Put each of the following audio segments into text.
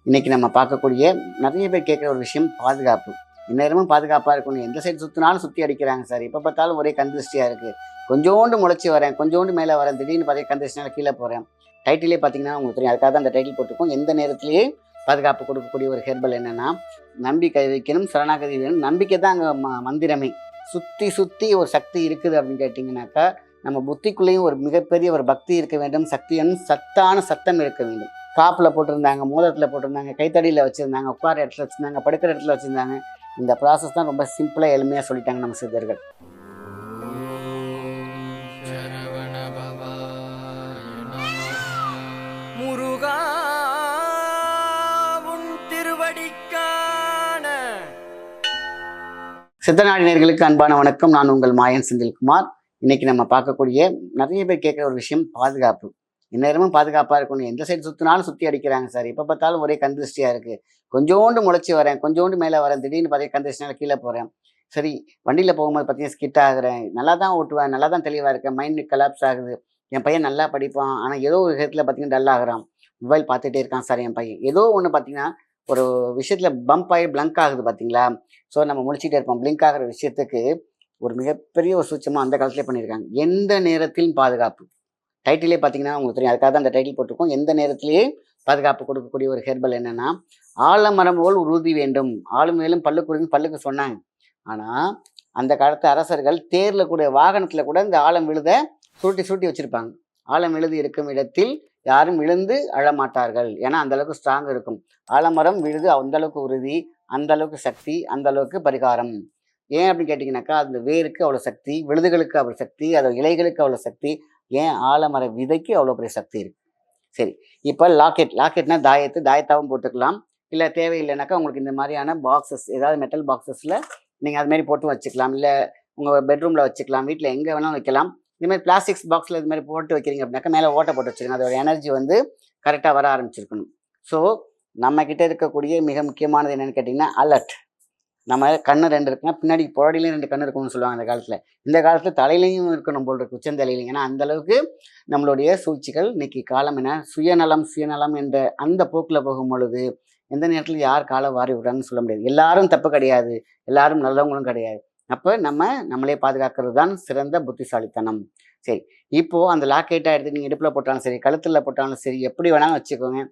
இன்னைக்கு நம்ம பார்க்கக்கூடிய நிறைய பேர் கேட்குற ஒரு விஷயம் பாதுகாப்பு. இந்நேரமும் பாதுகாப்பாக இருக்கணும். எந்த சைடு சுற்றினாலும் சுற்றி அடிக்கிறாங்க சார். எப்போ பார்த்தாலும் ஒரே கந்திருஷ்டியாக இருக்குது. கொஞ்சோண்டு முளைச்சி வரேன், கொஞ்சோண்டு மேலே வரேன், திடீர்னு பார்த்தீங்கன்னா கந்திருஷ்டினால கீழே போகிறேன். டைட்டிலே பார்த்தீங்கன்னா உங்களுக்கு தெரியும். அதுக்காக தான் அந்த டைட்டில் போட்டிருக்கோம். எந்த நேரத்திலேயே பாதுகாப்பு கொடுக்கக்கூடிய ஒரு ஹெர்பல் என்னென்னா, நம்பி கை வைக்கணும், சரணாகதி வேணும். நம்பிக்கை தான் அங்கே மந்திரமே. சுற்றி சுற்றி ஒரு சக்தி இருக்குது அப்படின்னு கேட்டிங்கனாக்கா, நம்ம புத்திக்குள்ளேயும் ஒரு மிகப்பெரிய ஒரு பக்தி இருக்க வேண்டும். சக்தியும் சத்தான சத்தம் இருக்க வேண்டும். காப்பில் போட்டிருந்தாங்க, மோதிரத்தில் போட்டிருந்தாங்க, கைத்தடியில் வச்சுருந்தாங்க, உட்கார இடத்துல வச்சுருந்தாங்க, படுக்கிற இடத்துல வச்சுருந்தாங்க. இந்த ப்ராசஸ் தான் ரொம்ப சிம்பிளாக எளிமையாக சொல்லிட்டாங்க நம்ம சித்தர்கள். சித்தநாடினர்களுக்கு அன்பான வணக்கம். நான் உங்கள் மாயன் செந்தில்குமார். இன்னைக்கு நம்ம பார்க்கக்கூடிய நிறைய பேர் கேட்குற ஒரு விஷயம் பாதுகாப்பு. இந்நேரமும் பாதுகாப்பாக இருக்கணும். எந்த சைடு சுற்றினாலும் சுற்றி அடிக்கிறாங்க சார். எப்போ பார்த்தாலும் ஒரே கந்திருஷ்டியாக இருக்குது. கொஞ்சோண்டு முளைச்சி வரேன், கொஞ்சோண்டு மேலே வரேன், திடீர்னு பார்த்தீங்கன்னா கந்திருஷ்டினால கீழே போகிறேன். சரி, வண்டியில் போகும்போது பார்த்தீங்கன்னா ஸ்கிட் ஆகுறேன், நல்லா தான் ஓட்டுவேன், நல்லா தான் தெளிவாக இருக்கேன், மைண்டு கலாப்ஸ் ஆகுது. என் பையன் நல்லா படிப்பான், ஆனால் ஏதோ ஒரு விதத்தில் பார்த்தீங்கன்னா டல் ஆகுறான். மொபைல் பார்த்துட்டே இருக்கான் சார் என் பையன். ஏதோ ஒன்று பார்த்தீங்கன்னா ஒரு விஷயத்தில் பம்ப் ஆகி பிளங்க் ஆகுது பார்த்தீங்களா. ஸோ நம்ம முழிச்சிட்டே இருப்போம். பிளிங்க் ஆகிற விஷயத்துக்கு ஒரு மிகப்பெரிய ஒரு சூட்சமாக அந்த காலத்திலே பண்ணியிருக்காங்க. எந்த நேரத்திலும் பாதுகாப்பு. டைட்டிலே பார்த்தீங்கன்னா உங்களுக்கு தெரியும். அதுக்காக தான் அந்த டைட்டில் போட்டிருக்கோம். எந்த நேரத்திலேயே பாதுகாப்பு கொடுக்கக்கூடிய ஒரு ஹெர்பல் என்னென்னா, ஆலமரம் போல் உறுதி வேண்டும். ஆளும் மேலும் பல்லுக்கு பல்லுக்கு சொன்னாங்க. ஆனால் அந்த காலத்து அரசர்கள் தேரில் கூட வாகனத்தில் கூட இந்த ஆலம் விழுத சுருட்டி வச்சுருப்பாங்க. ஆலம் விழுது இருக்கும் இடத்தில் யாரும் விழுந்து அழமாட்டார்கள். ஏன்னா அந்தளவுக்கு ஸ்ட்ராங் இருக்கும். ஆலமரம் விழுது அந்தளவுக்கு உறுதி, அந்தளவுக்கு சக்தி, அந்தளவுக்கு பரிகாரம். ஏன் அப்படின்னு கேட்டிங்கனாக்கா, அந்த வேருக்கு அவ்வளோ சக்தி, விழுதுகளுக்கு அவ்வளோ சக்தி, அதோட இலைகளுக்கு அவ்வளோ சக்தி, ஏன் ஆலமர விதைக்கு அவ்வளோ பெரிய சக்தி இருக்குது. சரி, இப்போ லாக்கெட்னா தாயத்தாகவும் போட்டுக்கலாம். இல்லை தேவையில்லைனாக்கா உங்களுக்கு இந்த மாதிரியான பாக்ஸஸ், ஏதாவது மெட்டல் பாக்ஸஸில் நீங்கள் அதுமாரி போட்டு வச்சுக்கலாம். இல்லை உங்கள் பெட்ரூமில் வச்சுக்கலாம், வீட்டில் எங்கே வேணாலும் வைக்கலாம். இதுமாதிரி பிளாஸ்டிக்ஸ் பாக்ஸில் இதுமாதிரி போட்டு வைக்கிறீங்க அப்படின்னாக்கா மேலே ஓட்டை போட்டு வச்சுருங்க. அதோட எனர்ஜி வந்து கரெக்டாக வர ஆரம்பிச்சிருக்கணும். ஸோ நம்மக்கிட்ட இருக்கக்கூடிய மிக முக்கியமானது என்னென்னு கேட்டிங்கன்னா அலர்ட். நம்ம கண்ணு 2 இருக்குன்னா பின்னாடி புரடிலையும் 2 கண்ணு இருக்கணும்னு சொல்லுவாங்க அந்த காலத்தில். இந்த காலத்தில் தலையிலையும் இருக்கணும் போல் இருக்கு, உச்சந்தலையிலையும். ஏன்னா அந்தளவுக்கு நம்மளுடைய சூழ்ச்சிகள் இன்னைக்கு காலம் என்ன சுயநலம் என்ற அந்த போக்கில் போகும் பொழுது எந்த நேரத்தில் யார் காலை வாரி விடுறாங்கன்னு சொல்ல முடியாது. எல்லாரும் தப்பு கிடையாது, எல்லாரும் நல்லவங்களும் கிடையாது. அப்போ நம்மளே பாதுகாக்கிறது தான் சிறந்த புத்திசாலித்தனம். சரி, இப்போது அந்த லாக்கெட்டாக எடுத்து நீங்கள் இடுப்பில் போட்டாலும் சரி, கழுத்தில் போட்டாலும் சரி, எப்படி வேணாலும் வச்சுக்கோங்க.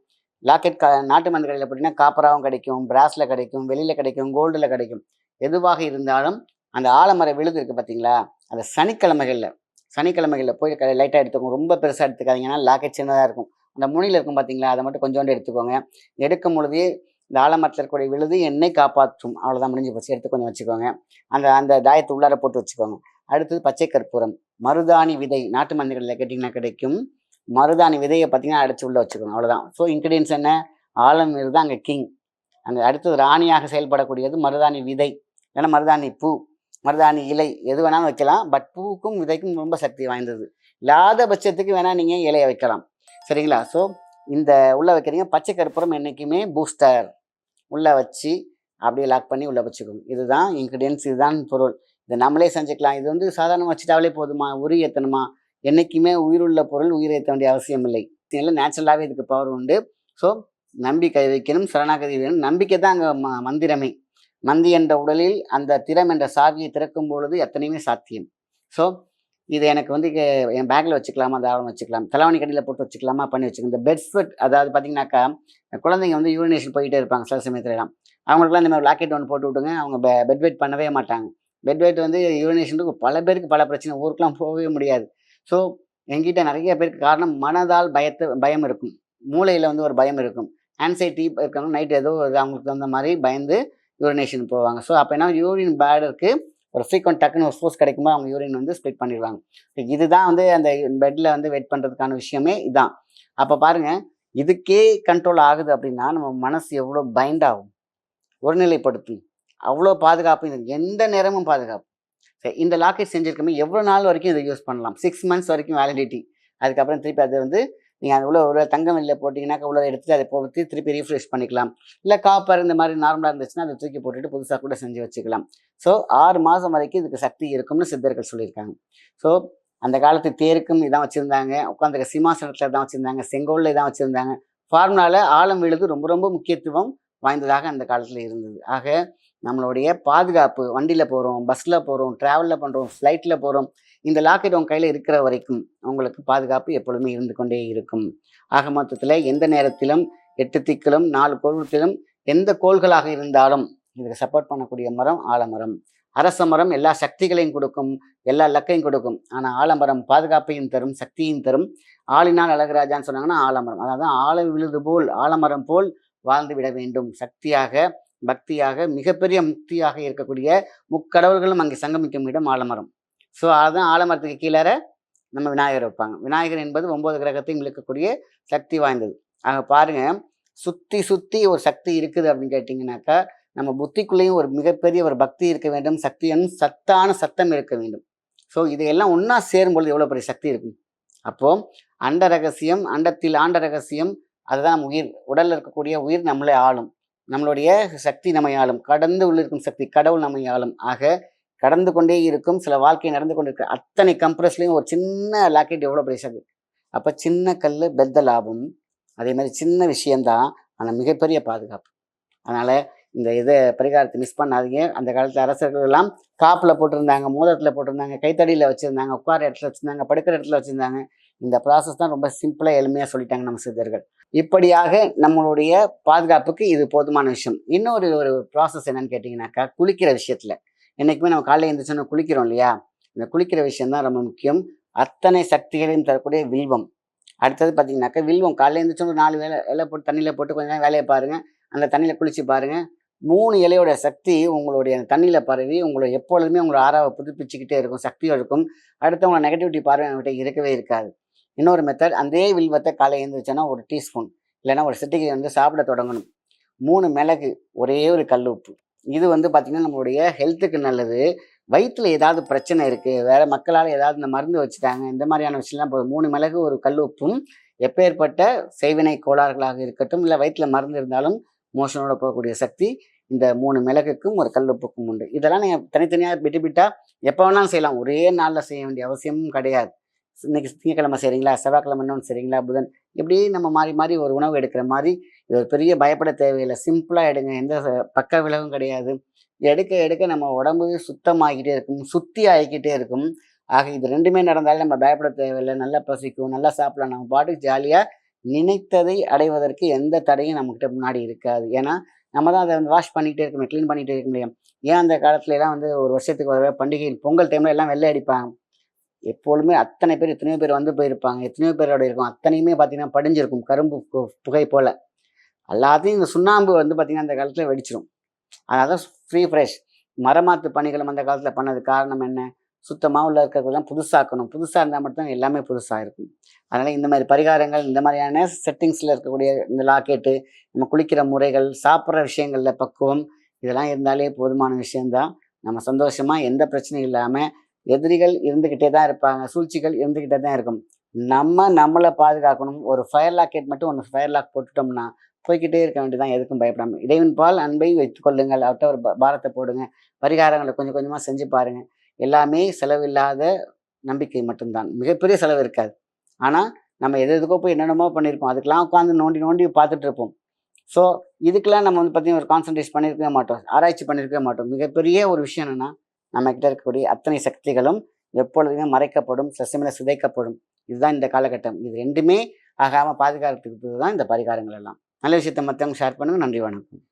லாக்கெட் நாட்டு மருந்து கடையில் போட்டிங்கன்னா காப்பராகவும் கிடைக்கும், பிராஸில் கிடைக்கும், வெளியில் கிடைக்கும், கோல்டில் கிடைக்கும். எதுவாக இருந்தாலும் அந்த ஆலமர விழுது இருக்குது பார்த்தீங்களா, அந்த சனிக்கிழமைகளில் போய் லைட்டாக எடுத்துக்கோங்க. ரொம்ப பெருசாக எடுத்துக்காதீங்கன்னா லாக்கெட் சின்னதாக இருக்கும். அந்த முனியில் இருக்கும் பார்த்தீங்களா, அதை மட்டும் கொஞ்சோண்டு எடுத்துக்கோங்க. எடுக்கும் பொழுதே இந்த ஆலமரத்தில் இருக்கக்கூடிய விழுது என்னை காப்பாற்றும், அவ்வளோதான், முடிஞ்சு போச்சு. எடுத்து கொஞ்சம் வச்சுக்கோங்க. அந்த தாயத்தை உள்ளார போட்டு வச்சுக்கோங்க. அடுத்தது பச்சை கற்பூரம், மருதாணி விதை. நாட்டு மருந்து கடையில் கேட்டிங்கன்னா கிடைக்கும். மருதாணி விதையை பார்த்தீங்கன்னா அடிச்சு உள்ளே வச்சுக்கோங்க, அவ்வளோதான். ஸோ இன்க்ரீடியன்ஸ் என்ன? ஆலமரம் தான் அங்கே கிங். அங்கே அடுத்தது ராணியாக செயல்படக்கூடியது மருதாணி விதை, இல்லைன்னா மருதாணி பூ, மருதாணி இலை, எது வேணாலும் வைக்கலாம். பட் பூவுக்கும் விதைக்கும் ரொம்ப சக்தி வாய்ந்தது. இல்லாத பட்சத்துக்கு வேணால் நீங்கள் இலையை வைக்கலாம், சரிங்களா. ஸோ இந்த உள்ளே வைக்கிறீங்க. பச்சை கற்பூரம் என்றைக்குமே பூஸ்டர். உள்ளே வச்சு அப்படியே லாக் பண்ணி உள்ளே வச்சுக்கோங்க. இதுதான் இன்க்ரீடியன்ஸ், இதுதான் பொருள். இதை நம்மளே செஞ்சுக்கலாம். இது வந்து சாதாரணமாக வச்சுட்டாவே போதுமா, உரி ஏற்றணுமா? என்றைக்குமே உயிருள்ள பொருள் உயிர் ஏற்ற வேண்டிய அவசியம் இல்லை. நேச்சுரலாகவே இதுக்கு பவர் உண்டு. ஸோ நம்பி கை வைக்கணும், சரணாகதி வேணும். நம்பிக்கை தான் அங்கே மந்திரமே. மந்தி என்ற உடலில் அந்த திறம் என்ற சாவியை திறக்கும் பொழுது எத்தனையுமே சாத்தியம். ஸோ இது எனக்கு வந்து என் பேக்கில் வச்சுக்கலாமா, தாராளம் வச்சுக்கலாம். தலைவணி கடையில் போட்டு வச்சுக்கலாமா, பண்ணி வச்சுக்கோங்க. இந்த பெட் ஸ்வெட், அதாவது பார்த்தீங்கன்னாக்கா குழந்தைங்க வந்து யூரினேஷன் போயிட்டே இருப்பாங்க சில சமயத்துலலாம். அவங்களுக்குலாம் இந்த மாதிரி லாக்கெட் ஒன்று போட்டு விட்டுங்க. அவங்க பெட் வெயிட் பண்ணவே மாட்டாங்க. பெட் வெயிட் வந்து யூரினேஷனுக்கு பல பேருக்கு பல பிரச்சனை, ஊருக்குலாம் போகவே முடியாது. ஸோ என்கிட்ட நிறைய பேருக்கு காரணம் மனதால் பயம் இருக்கும், மூளையில் வந்து ஒரு பயம் இருக்கும், ஆன்சைட்டி இருக்காங்க. நைட்டு ஏதோ அவங்களுக்கு தகுந்த மாதிரி பயந்து யூரினேஷன் போவாங்க. ஸோ அப்போ என்ன, யூரின் பேடருக்கு ஒரு ஃப்ரீக்வெண்ட் டக்குன்னு ஒரு ஃபோர்ஸ் கிடைக்கும்போது அவங்க யூரின் வந்து ஸ்ப்ளிட் பண்ணிடுவாங்க. இதுதான் வந்து அந்த பெட்டில் வந்து வெயிட் பண்ணுறதுக்கான விஷயமே இதுதான். அப்போ பாருங்கள், இதுக்கே கண்ட்ரோல் ஆகுது அப்படின்னா நம்ம மனசு எவ்வளோ பைண்ட் ஆகும், ஒருநிலைப்படுத்தும். அவ்வளோ பாதுகாப்பு, எந்த நேரமும் பாதுகாப்பு. சரி, இந்த லாக்கெட் செஞ்சுருக்கோமே எவ்வளோ நாள் வரைக்கும் இதை யூஸ் பண்ணலாம். 6 months வரைக்கும் வேலிடிட்டி. அதுக்கப்புறம் திருப்பி அதை வந்து நீங்கள் அது உள்ள தங்கம் வெளியில் போட்டிங்கன்னாக்கா உள்ளதை எடுத்துட்டு அதை போட்டு திருப்பி ரீஃப்ரெஷ் பண்ணிக்கலாம். இல்லை காப்பர் இந்த மாதிரி நார்மலாக இருந்துச்சுன்னா அதை தூக்கி போட்டுட்டு புதுசாக கூட செஞ்சு வச்சுக்கலாம். ஸோ 6 மாதம் வரைக்கும் இதுக்கு சக்தி இருக்கும்னு சித்தர்கள் சொல்லியிருக்காங்க. ஸோ அந்த காலத்து தேருக்கும் இதான் வச்சுருந்தாங்க, உட்காந்துருக்க சிம்மாசனத்தில் தான் வச்சுருந்தாங்க, செங்கோலில் தான் வச்சுருந்தாங்க, ஃபார்முலால ஆழம் விழுது ரொம்ப ரொம்ப முக்கியத்துவம் வாய்ந்ததாக அந்த காலத்துல இருந்தது. ஆக நம்மளுடைய பாதுகாப்பு, வண்டியில போறோம், பஸ்ல போறோம், டிராவல்ல பண்றோம், ஃப்ளைட்ல போறோம். இந்த லாக்கெட் உங்க கையில இருக்கிற வரைக்கும் உங்களுக்கு பாதுகாப்பு எப்பொழுதுமே இருந்து கொண்டே இருக்கும். ஆக மொத்தத்துல எந்த நேரத்திலும் 8 திக்கிலும் 4 கோள்களிலும் எந்த கோள்களாக இருந்தாலும் இதுக்கு சப்போர்ட் பண்ணக்கூடிய மரம் ஆலமரம். அரச மரம் எல்லா சக்திகளையும் கொடுக்கும், எல்லா லக்கையும் கொடுக்கும். ஆனா ஆலமரம் பாதுகாப்பையும் தரும், சக்தியையும் தரும். ஆளினால் அழகுராஜான்னு சொன்னாங்கன்னா ஆலமரம். அதாவது ஆழ விழுது போல் ஆலமரம் போல் வாழ்ந்து விட வேண்டும். சக்தியாக, பக்தியாக, மிகப்பெரிய முக்தியாக இருக்கக்கூடிய முக்கடவுள்களும் அங்கே சங்கமிக்கும் இடம் ஆலமரம். ஸோ அதுதான் ஆலமரத்துக்கு கீழார நம்ம விநாயகர் வைப்பாங்க. விநாயகர் என்பது 9 கிரகத்தையும் இழுக்கக்கூடிய சக்தி வாய்ந்தது. ஆக பாருங்க, சுத்தி சுத்தி ஒரு சக்தி இருக்குது அப்படின்னு கேட்டிங்கனாக்கா, நம்ம புத்திக்குள்ளேயும் ஒரு மிகப்பெரிய ஒரு பக்தி இருக்க வேண்டும். சக்தியும் சத்தான சத்தம் இருக்க வேண்டும். ஸோ இதையெல்லாம் ஒண்ணா சேரும்பொழுது எவ்வளோ பெரிய சக்தி இருக்கும். அப்போ அண்ட ரகசியம், அண்டத்தில் ஆண்ட ரகசியம், அதுதான் உயிர். உடல்ல இருக்கக்கூடிய உயிர் நம்மளை ஆளும். நம்மளுடைய சக்தி நம்மை ஆளும். கடந்து உள்ளிருக்கும் சக்தி கடவுள் நம்மை ஆளும். ஆக கடந்து கொண்டே இருக்கும் சில வாழ்க்கை நடந்து கொண்டிருக்க அத்தனை கம்ப்ரஸ்லையும் ஒரு சின்ன லாக்கெட் எவ்வளோ பெரிய சக்தி. அப்போ சின்ன கல் பெத்த லாபம். அதே மாதிரி சின்ன விஷயம்தான், ஆனால் மிகப்பெரிய பாதுகாப்பு. அதனால இந்த பரிகாரத்தை மிஸ் பண்ணாதீங்க. அந்த காலத்துல அரசர்கள் எல்லாம் காப்புல போட்டிருந்தாங்க, மோதிரத்துல போட்டிருந்தாங்க, கைத்தடியில வச்சிருந்தாங்க, உட்கார இடத்துல வச்சிருந்தாங்க, படுக்கிற இடத்துல வச்சிருந்தாங்க. இந்த ப்ராசஸ் தான் ரொம்ப சிம்பிளா எளிமையா சொல்லிட்டாங்க நம்ம சித்தர்கள். இப்படியாக நம்மளுடைய பாதுகாப்புக்கு இது போதுமான விஷயம். இன்னொரு ஒரு ப்ராசஸ் என்னன்னு கேட்டீங்கன்னாக்கா, குளிக்கிற விஷயத்துல என்னைக்குமே நம்ம காலையில எழுந்திரிச்சோன்னா குளிக்கிறோம் இல்லையா? இந்த குளிக்கிற விஷயம் தான் ரொம்ப முக்கியம். அத்தனை சக்திகளையும் தரக்கூடிய வில்வம். அடுத்தது பார்த்தீங்கன்னாக்கா, வில்வம் காலையில எழுந்திரிச்சோன்னா ஒரு 4 இலை போட்டு தண்ணியில போட்டு கொஞ்ச நேரம் வேலையை பாருங்க. அந்த தண்ணியில குளிச்சு பாருங்க. 3 இலையோட சக்தி உங்களுடைய தண்ணியில பரவி உங்களை எப்பொழுதுமே உங்களோட ஆறாவை புதுப்பிச்சுக்கிட்டே இருக்கும், சக்தியும் இருக்கும். அடுத்தவங்கள நெகட்டிவிட்டி பார்வை நம்மகிட்ட இருக்கவே இருக்காது. இன்னொரு மெத்தட், அதே வில்வத்தை காலையில எழுந்திரிச்சோன்னா ஒரு டீஸ்பூன் இல்லைன்னா ஒரு சிட்டிகை வந்து சாப்பிட தொடங்கணும். 3 மிளகு, ஒரே ஒரு கல் உப்பு. இது வந்து பார்த்தீங்கன்னா நம்மளுடைய ஹெல்த்துக்கு நல்லது. வயித்துல ஏதாவது பிரச்சனை இருக்கு, வேற மக்களால் ஏதாவது இந்த மருந்து வச்சுட்டாங்க, இந்த மாதிரியான விஷயம்லாம் போதும். 3 மிளகு ஒரு கல் உப்பும் எப்பேற்பட்ட செய்வினை கோளாறுகளாக இருக்கட்டும், இல்லை வயிற்றுல மருந்து இருந்தாலும் மோஷனோட போகக்கூடிய சக்தி இந்த 3 மிளகுக்கும் ஒரு கல் உப்புக்கும் உண்டு. இதெல்லாம் நீங்கள் தனித்தனியாக பிட்டு பிட்டா எப்போ வேணாலும் செய்யலாம். ஒரே நாளில் செய்ய வேண்டிய அவசியமும் கிடையாது. இன்னைக்கு திங்கக்கிழமை செய்கிறீங்களா, செவ்வாய்க்கிழமை இன்னொன்று செய்கிறீங்களா, புதன், இப்படி நம்ம மாறி மாறி ஒரு உணவு எடுக்கிற மாதிரி. இது ஒரு பெரிய பயப்பட தேவையில்லை. சிம்பிளாக எடுங்க, எந்த பக்க விளைவும் கிடையாது. எடுக்க எடுக்க நம்ம உடம்பு சுத்தமாகிட்டே இருக்கும், சுத்தி ஆகிக்கிட்டே இருக்கும். ஆக இது 2மே நடந்தாலே நம்ம பயப்பட தேவையில்லை. நல்லா பசிக்கும், நல்லா சாப்பிடலாம். நம்ம பாட்டுக்கு ஜாலியாக நினைத்ததை அடைவதற்கு எந்த தடையும் நம்மகிட்ட முன்னாடி இருக்காது. ஏன்னா நம்ம தான் அதை வாஷ் பண்ணிகிட்டே இருக்கணும், க்ளீன் பண்ணிகிட்டே இருக்க முடியும். ஏன் அந்த காலத்துல எல்லாம் வந்து ஒரு வருஷத்துக்கு ஒரு பண்டிகை பொங்கல் டைம்ல எல்லாம் வெள்ளை அடிப்பாங்க. எப்பொழுதுமே அத்தனை பேர் எத்தனையோ பேர் வந்து போயிருப்பாங்க, எத்தனையோ பேரோட இருக்கும். அத்தனையுமே பார்த்தீங்கன்னா படிஞ்சிருக்கும், கரும்பு புகை போல. எல்லாத்தையும் இந்த சுண்ணாம்பு வந்து பார்த்தீங்கன்னா அந்த காலத்துல வெடிச்சிரும். அதனால ஃப்ரீ ஃப்ரெஷ் மரமாத்து பணிகளும் அந்த காலத்துல பண்ணது காரணம் என்ன? சுத்தமா உள்ள இருக்கிறதெல்லாம் புதுசாக்கணும். புதுசா இருந்தால் மட்டும் எல்லாமே புதுசா இருக்கும். அதனால இந்த மாதிரி பரிகாரங்கள், இந்த மாதிரியான செட்டிங்ஸ்ல இருக்கக்கூடிய இந்த லாக்கெட்டு, நம்ம குளிக்கிற முறைகள், சாப்பிட்ற விஷயங்கள்ல பக்குவம், இதெல்லாம் இருந்தாலே போதுமான விஷயம்தான். நம்ம சந்தோஷமா எந்த பிரச்சனையும் இல்லாம, எதிரிகள் இருந்துகிட்டே தான் இருப்பாங்க, சூழ்ச்சிகள் இருந்துகிட்டே தான் இருக்கும். நம்ம நம்மளை பாதுகாக்கணும். ஒரு ஃபயர் லாக்கெட் மட்டும் ஒன்று ஃபயர் லாக் போட்டுட்டோம்னா போய்க்கிட்டே இருக்க வேண்டியதான், எதுக்கும் பயப்படாம. இறைவன் பால் அன்பை வைத்துக் கொள்ளுங்கள். அவர்கிட்ட ஒரு பாரத்தை போடுங்க. பரிகாரங்களை கொஞ்சம் கொஞ்சமா செஞ்சு பாருங்க. எல்லாமே செலவில்லாத நம்பிக்கை மட்டும்தான். மிகப்பெரிய செலவு இருக்காது. ஆனா நம்ம எது எதுக்கோ போய் என்னென்னமோ பண்ணியிருப்போம். அதுக்கெல்லாம் உட்காந்து நோண்டி நோண்டி பார்த்துட்டு இருப்போம். ஸோ இதுக்கெல்லாம் நம்ம வந்து பார்த்தீங்கன்னா ஒரு கான்சன்ட்ரேட் பண்ணியிருக்கவே மாட்டோம், ஆராய்ச்சி பண்ணியிருக்கவே மாட்டோம். மிகப்பெரிய ஒரு விஷயம் என்னன்னா, நம்ம கிட்ட இருக்கக்கூடிய அத்தனை சக்திகளும் எப்பொழுதுமே மறைக்கப்படும், சசிமலை சிதைக்கப்படும். இதுதான் இந்த காலகட்டம். இது 2மே ஆகாம பாதுகாத்துக்கிறது தான் இந்த பரிகாரங்கள் எல்லாம். நல்ல விஷயத்தை மற்றவங்க ஷேர் பண்ணுங்க. நன்றி, வணக்கம்.